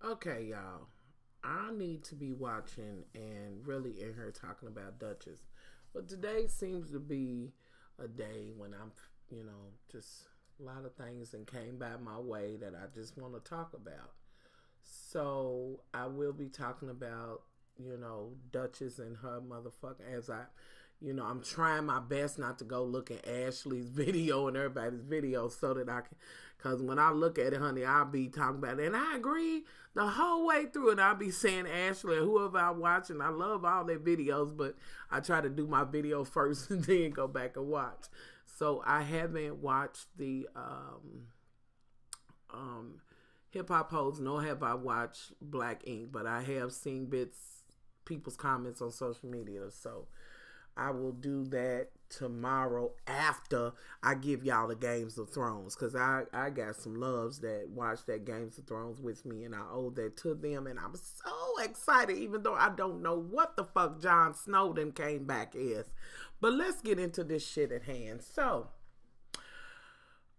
Okay, y'all. I need to be watching and really in here talking about Duchess. But today seems to be a day when I'm, just a lot of things and came by my way that I just want to talk about. So I will be talking about, Duchess and her motherfucker as I'm trying my best not to go look at Ashley's video and everybody's video so that I can, because when I look at it, honey, I'll be talking about it. And I agree the whole way through, and I'll be saying Ashley or whoever I watch, and I love all their videos, but I try to do my video first and then go back and watch. So I haven't watched the hip hop hoes, nor have I watched Black Ink, but I have seen people's comments on social media. So I will do that tomorrow after I give y'all the Games of Thrones, because I got some loves that watch that Games of Thrones with me, and I owe that to them, and I'm so excited, even though I don't know what the fuck Jon Snow came back as. But let's get into this shit at hand. So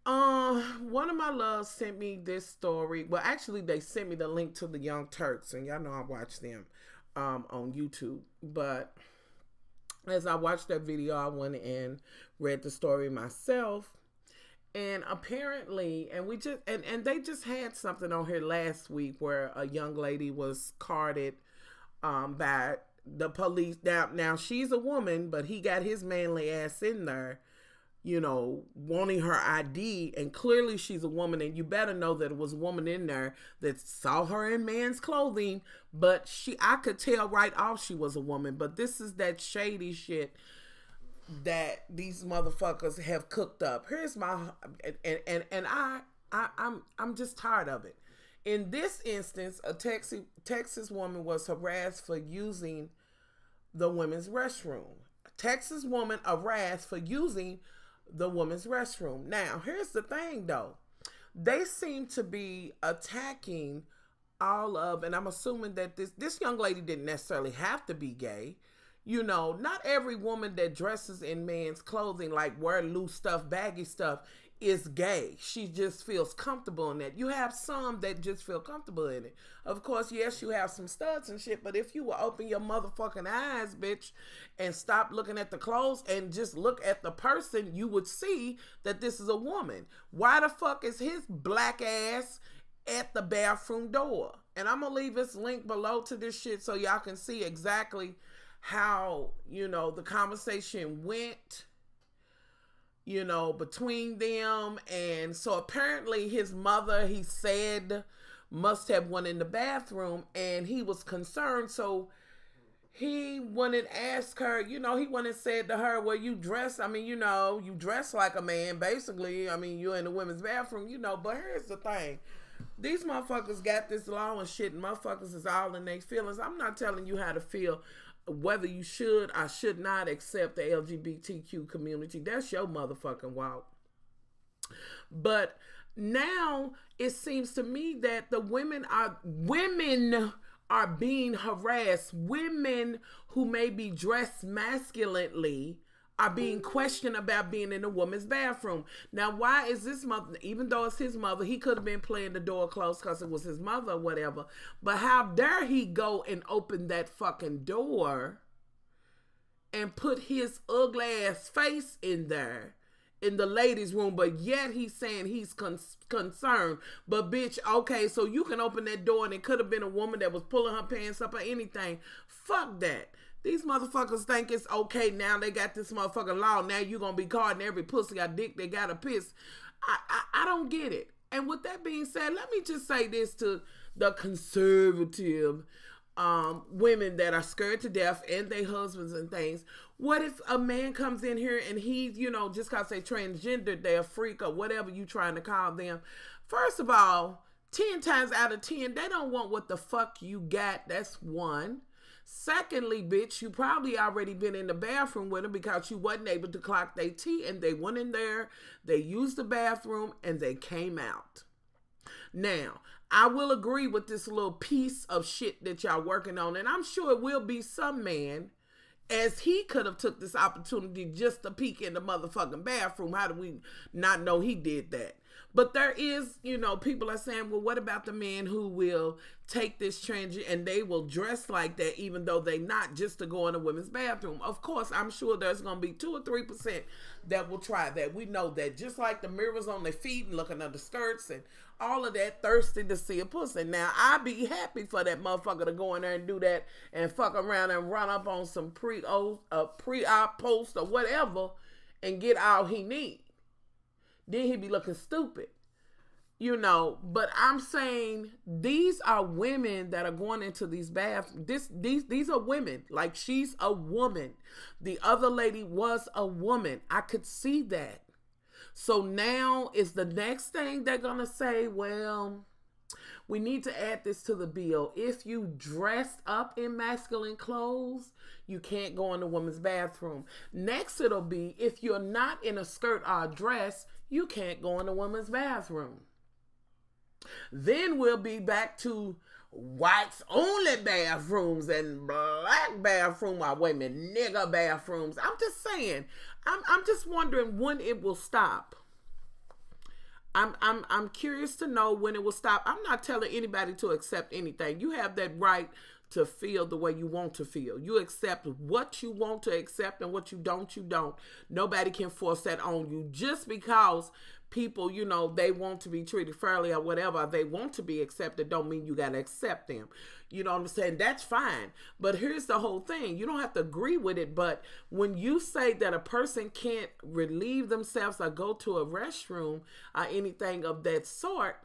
one of my loves sent me this story. Well, actually, they sent me the link to the Young Turks, and y'all know I watch them on YouTube. But as I watched that video, I went and read the story myself. And apparently, and they just had something on here last week where a young lady was carded by the police. Now she's a woman, but he got his manly ass in there, wanting her ID, and clearly she's a woman, and you better know that it was a woman in there that saw her in man's clothing, but I could tell right off she was a woman. But this is that shady shit that these motherfuckers have cooked up. Here's my, and I'm just tired of it. In this instance, a Texas woman was harassed for using the women's restroom. A Texas woman harassed for using the women's restroom. Now, here's the thing, though. They seem to be attacking all of, and I'm assuming that this young lady didn't necessarily have to be gay. Not every woman that dresses in man's clothing, like wear loose stuff, baggy stuff, is gay. She just feels comfortable in that. You have some that just feel comfortable in it. Of course, yes, you have some studs and shit, but if you will open your motherfucking eyes, bitch, and stop looking at the clothes and just look at the person, you would see that this is a woman. Why the fuck is his black ass at the bathroom door? And I'm gonna leave this link below to this shit so y'all can see exactly how, the conversation went, between them. And so apparently his mother, he said, must have went in the bathroom, and he was concerned. So he went and asked her, he went and said to her, well, you dress, you dress like a man, basically. You're in the women's bathroom, but here's the thing. These motherfuckers got this law and shit, and motherfuckers is all in their feelings. I'm not telling you how to feel, whether you should or should not accept the LGBTQ community. That's your motherfucking walk. But now it seems to me that the women are being harassed. Women who may be dressed masculinely are being questioned about being in a woman's bathroom. Now, why is this mother, even though it's his mother, he could have been playing the door closed because it was his mother or whatever, but how dare he go and open that fucking door and put his ugly ass face in there in the ladies' room, but yet he's saying he's concerned. But bitch, okay, so you can open that door and it could have been a woman that was pulling her pants up or anything. Fuck that. These motherfuckers think it's okay now. They got this motherfucking law. Now you gonna be caught in every pussy or dick they gotta piss. I don't get it. And with that being said, let me just say this to the conservative women that are scared to death and their husbands and things. What if a man comes in here and he's, just cause they transgendered, they're a freak or whatever you trying to call them. First of all, 10 times out of 10, they don't want what the fuck you got. That's one. Secondly, bitch, you probably already been in the bathroom with them because you wasn't able to clock their tea, and they went in there, they used the bathroom, and they came out. Now, I will agree with this little piece of shit that y'all working on, and I'm sure it will be some man, as he could have took this opportunity just to peek in the motherfucking bathroom. How do we not know he did that? But there is, you know, people are saying, well, what about the men who will take this trend and they will dress like that even though they not, just to go in a women's bathroom? Of course, I'm sure there's going to be 2 or 3% that will try that. We know that. Just like the mirrors on their feet and looking under skirts and all of that, thirsty to see a pussy. Now, I'd be happy for that motherfucker to go in there and do that and fuck around and run up on some pre-op post or whatever and get all he need. Then he'd be looking stupid, you know. But I'm saying these are women that are going into these baths. These are women. Like, she's a woman. The other lady was a woman. I could see that. So now is the next thing they're gonna say, well, we need to add this to the bill. If you dressed up in masculine clothes, you can't go in the women's bathroom. Next, it'll be if you're not in a skirt or a dress, you can't go in the women's bathroom. Then we'll be back to whites only bathrooms and black bathroom, or wait a minute, nigger bathrooms. I'm just saying, I'm just wondering when it will stop. I'm curious to know when it will stop. I'm not telling anybody to accept anything. You have that right to feel the way you want to feel. You accept what you want to accept, and what you don't, you don't. Nobody can force that on you. Just because people, you know, they want to be treated fairly or whatever, they want to be accepted, don't mean you got to accept them. You know what I'm saying? That's fine. But here's the whole thing. You don't have to agree with it, but when you say that a person can't relieve themselves or go to a restroom or anything of that sort,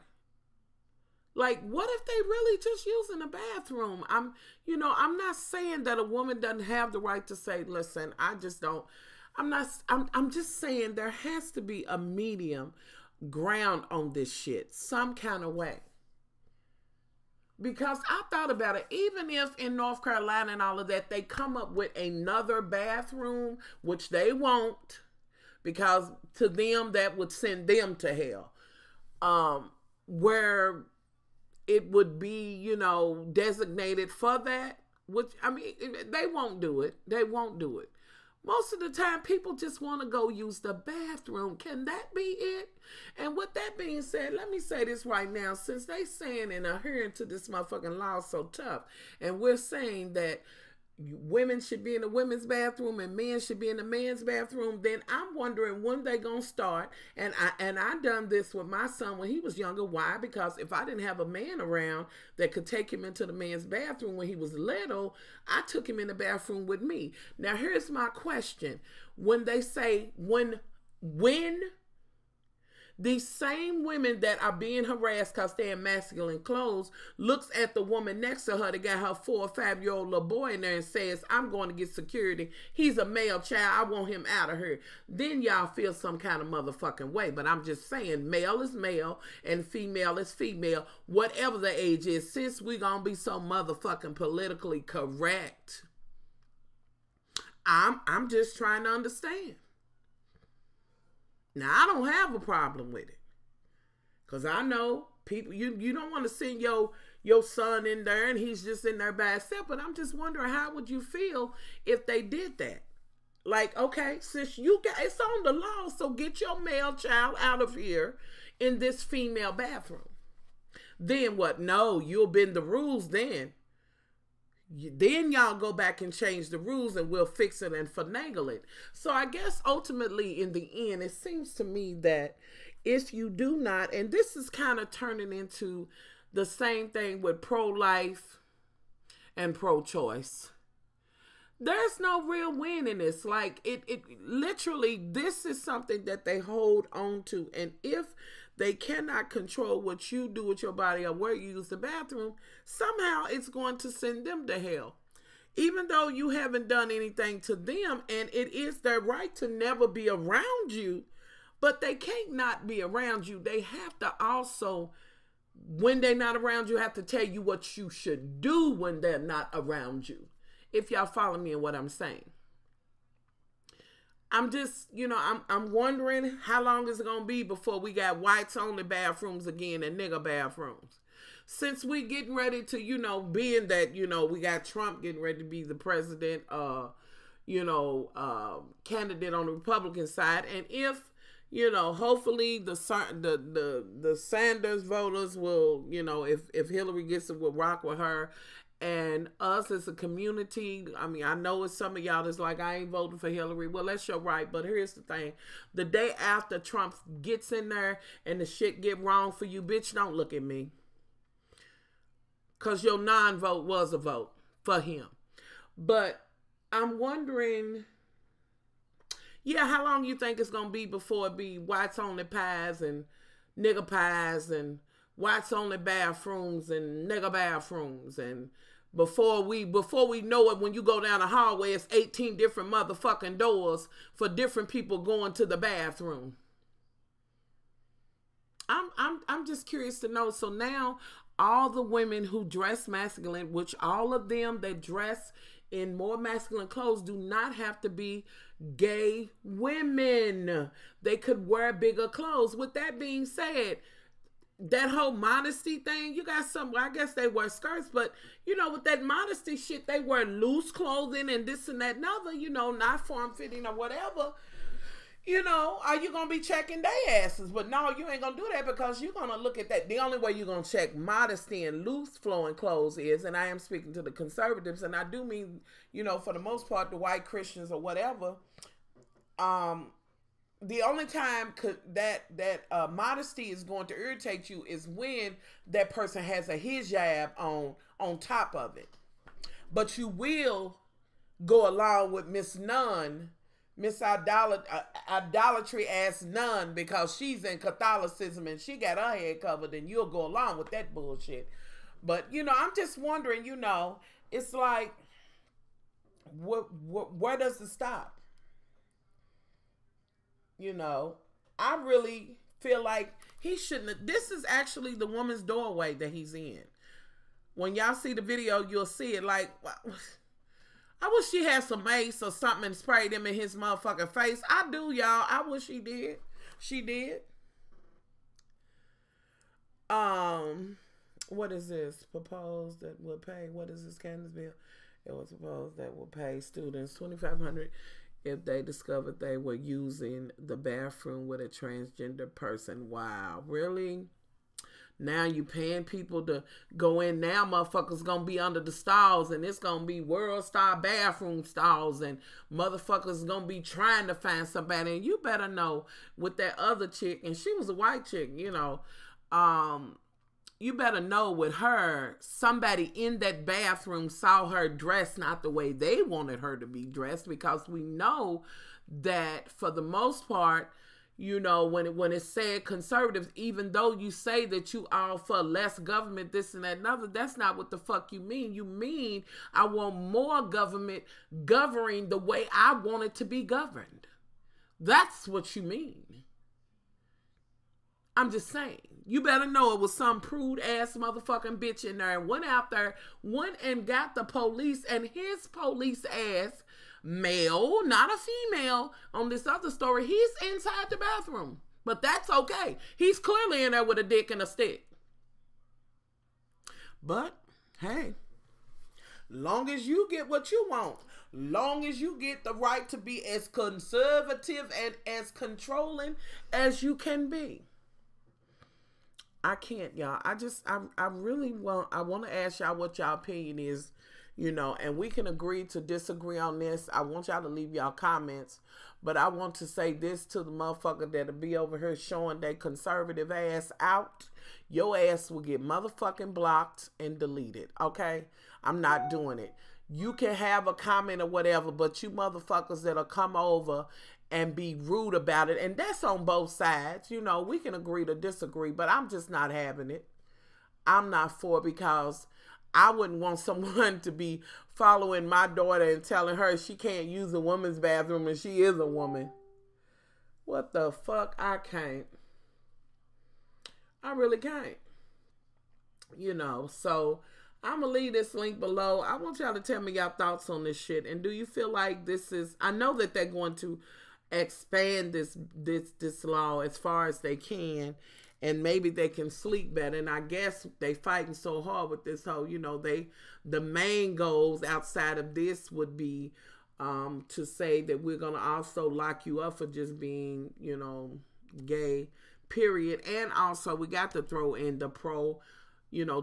like, what if they really just using a bathroom? I'm not saying that a woman doesn't have the right to say, listen, I just don't. I'm just saying there has to be a medium ground on this shit, some kind of way. Because I thought about it, even if in North Carolina and all of that, they come up with another bathroom, which they won't, because to them, that would send them to hell, where it would be, you know, designated for that, which, I mean, they won't do it. They won't do it. Most of the time, people just want to go use the bathroom. Can that be it? And with that being said, let me say this right now. Since they saying and adhering to this motherfucking law so tough, and we're saying that women should be in the women's bathroom and men should be in the men's bathroom, then I'm wondering when they gonna start. And I done this with my son when he was younger. Why? Because if I didn't have a man around that could take him into the men's bathroom when he was little, I took him in the bathroom with me. Now here's my question. When they say when these same women that are being harassed because they're in masculine clothes looks at the woman next to her that got her 4 or 5-year-old little boy in there and says, I'm going to get security. He's a male child. I want him out of here. Then y'all feel some kind of motherfucking way. But I'm just saying, male is male and female is female, whatever the age is. Since we going to be so motherfucking politically correct, I'm just trying to understand. Now, I don't have a problem with it. Because I know people, you don't want to send your son in there and he's just in there by himself. But I'm just wondering, how would you feel if they did that? Like, okay, since it's on the law, so get your male child out of here in this female bathroom. Then what? No, you'll bend the rules then. Then y'all go back and change the rules and we'll fix it and finagle it. So I guess ultimately in the end, it seems to me that if you do not, and this is kind of turning into the same thing with pro-life and pro-choice. There's no real win in this. Like it literally, this is something that they hold on to. And if they cannot control what you do with your body or where you use the bathroom, somehow it's going to send them to hell. Even though you haven't done anything to them, and it is their right to never be around you, but they can't not be around you. They have to also, when they're not around you, have to tell you what you should do when they're not around you. If y'all follow me in what I'm saying. I'm just, I'm wondering how long is it going to be before we got whites only bathrooms again and nigger bathrooms. Since we getting ready to, being that, we got Trump getting ready to be the president, candidate on the Republican side. And if you know, hopefully the Sanders voters will, you know, if Hillary gets it, will rock with her. And us as a community, I mean, I know it's some of y'all that's like, I ain't voting for Hillary. Well, that's your right. But here's the thing. The day after Trump gets in there and the shit get wrong for you, bitch, don't look at me. Because your non-vote was a vote for him. But I'm wondering, yeah, how long you think it's going to be before it be whites only pies and nigger pies and whites only bathrooms and nigger bathrooms, and before we know it, when you go down the hallway, it's 18 different motherfucking doors for different people going to the bathroom. I'm just curious to know. So now all the women who dress masculine, which all of them that dress in more masculine clothes, do not have to be gay women. They could wear bigger clothes. With that being said, that whole modesty thing, you got some, I guess they wear skirts, but, you know, with that modesty shit, they wear loose clothing and this and that and other, you know, not form-fitting or whatever. You know, are you going to be checking their asses? But no, you ain't going to do that, because you're going to look at that. The only way you're going to check modesty and loose flowing clothes is, and I am speaking to the conservatives, and I do mean, you know, for the most part, the white Christians or whatever, the only time that modesty is going to irritate you is when that person has a hijab on top of it. But you will go along with Miss Nun, Miss Idolatry ass Nun, because she's in Catholicism and she got her head covered, and you'll go along with that bullshit. But, you know, I'm just wondering, you know, it's like, where does it stop? You know, I really feel like he shouldn't have. This is actually the woman's doorway that he's in. When y'all see the video, you'll see it. Like, I wish she had some mace or something and sprayed him in his motherfucking face. I do, y'all. I wish he did. She did. What is this? Proposed that will pay. What is this, Candace bill? It was proposed that will pay students $2,500 if they discovered they were using the bathroom with a transgender person. Wow, really? Now you paying people to go in. Now motherfuckers gonna be under the stalls, and it's gonna be world star bathroom stalls, and motherfuckers gonna be trying to find somebody. And you better know, with that other chick, and she was a white chick, you know, you better know with her, somebody in that bathroom saw her dressed not the way they wanted her to be dressed, because we know that for the most part, you know, when it's said conservatives, even though you say that you are for less government, this and that and other, that's not what the fuck you mean. You mean I want more government governing the way I want it to be governed. That's what you mean. I'm just saying. You better know it was some prude ass motherfucking bitch in there and went out there, went and got the police, and his police ass, male, not a female, on this other story, he's inside the bathroom. But that's okay. He's clearly in there with a dick and a stick. But, hey, long as you get what you want, long as you get the right to be as conservative and as controlling as you can be. I can't, y'all. I really want to ask y'all what y'all opinion is, you know, and we can agree to disagree on this. I want y'all to leave y'all comments, but I want to say this to the motherfucker that'll be over here showing that conservative ass out. Your ass will get motherfucking blocked and deleted, okay? I'm not doing it. You can have a comment or whatever, but you motherfuckers that'll come over and be rude about it, and that's on both sides. You know, we can agree to disagree, but I'm just not having it. I'm not for it, because I wouldn't want someone to be following my daughter and telling her she can't use a woman's bathroom and she is a woman. What the fuck? I can't. I really can't. You know, so I'm going to leave this link below. I want y'all to tell me y'all thoughts on this shit. And do you feel like this is, I know that they're going to expand this law as far as they can, and maybe they can sleep better. And I guess they fighting so hard with this whole, you know, the main goals outside of this would be to say that we're going to also lock you up for just being, you know, gay, period. And also we got to throw in the pro,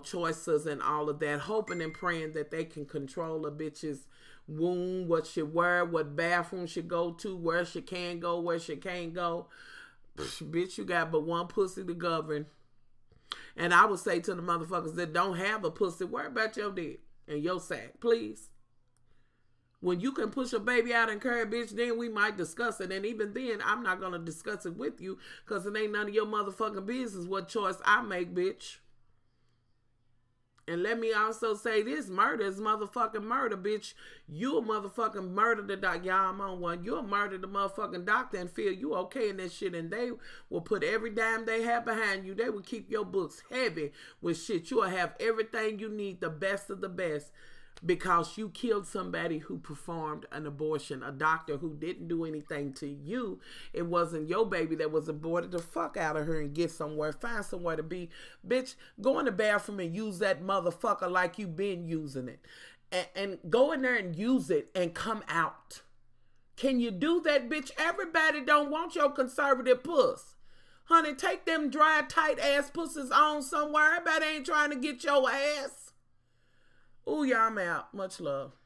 choices and all of that, hoping and praying that they can control a bitch's womb, what she wear, what bathroom she go to, where she can go, where she can't go. Bitch, you got but one pussy to govern. And I would say to the motherfuckers that don't have a pussy, worry about your dick and your sack, please. When you can push a baby out and carry a bitch, then we might discuss it. And even then, I'm not going to discuss it with you because it ain't none of your motherfucking business what choice I make, bitch. And let me also say this, murder is motherfucking murder, bitch. You a motherfucking murder the doctor. Y'all, I'm on one. You a murder the motherfucking doctor and feel you okay in that shit. And they will put every dime they have behind you. They will keep your books heavy with shit. You will have everything you need, the best of the best. Because you killed somebody who performed an abortion, a doctor who didn't do anything to you. It wasn't your baby that was aborted. The fuck out of her and get somewhere. Find somewhere to be. Bitch, go in the bathroom and use that motherfucker like you been using it. And go in there and use it and come out. Can you do that, bitch? Everybody don't want your conservative puss. Honey, take them dry, tight ass pussies on somewhere. Everybody ain't trying to get your ass. Ooh, y'all, I'm out. Much love.